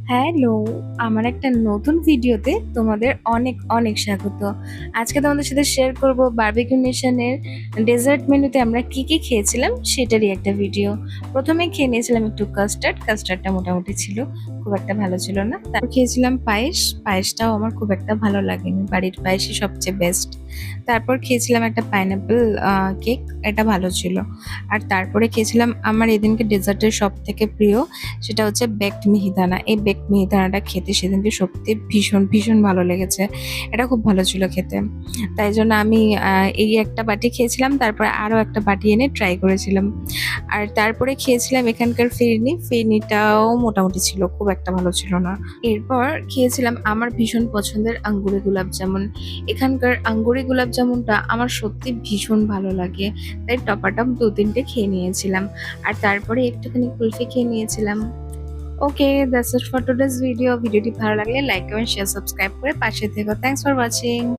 Hello! আমার একটা নতুন ভিডিওতে তোমাদের অনেক, অনেক স্বাগত। আজকে তোমাদের সাথে শেয়ার করব বারবিকিউ নেশনের ডেজার্ট মেনুতে আমরা কি খেয়েছিলাম সেটারই একটা ভিডিও। ১ম এ খেয়ে নিয়েছিলাম একটু কাস্টার্ড। কাস্টার্ডটা মোটামুটি ছিল, খুব একটা ভালো ছিল না। তারপর খেয়েছিলাম পায়েস। পায়েসটাও আমার খুব একটা ভালো লাগেনি। বাড়ির পায়েসই সবচেয়ে বেস্ট। তারপর খেয়েছিলাম একটা পাইনঅ্যাপল কেক, এটা ভালো ছিল। আর তারপরে খেয়েছিলাম আমার এদিনকে ডেজার্টের সবথেকে প্রিয়, সেটা হচ্ছে বেকড মিহিদানা। এই বেকড মিহিদানাটা খেতে সেদিনকে সত্যি ভীষণ, ভীষণ ভালো লেগেছে। এটা খুব ভালো ছিল খেতে। তাই জন্য আমি এই একটা বাটি খেয়েছিলাম, তারপরে আরো একটা বাটি এনে ট্রাই করেছিলাম। আর তারপরে খেয়েছিলাম এখানকার ফিরনি। ফিরনিটাও মোটামুটি ছিল, খুব একটা ভালো ছিল না। এরপর খেয়েছিলাম আমার ভীষণ পছন্দের আঙ্গুরি গুলাব জামুন। এখানকার আঙ্গুরি গুলাব জামুনটা আমার সত্যি ভীষণ ভালো লাগে। তাই টপাটপ ২-৩ টে খেয়ে নিয়েছিলাম। আর তারপরে একটুখানি কুলফি খেয়ে নিয়েছিলাম। Okay, that's it for today's video. ভিডিওটি ভালো লাগলে লাইক, কমেন্ট, শেয়ার, সাবস্ক্রাইব করে পাশে থেকো। Thanks for watching.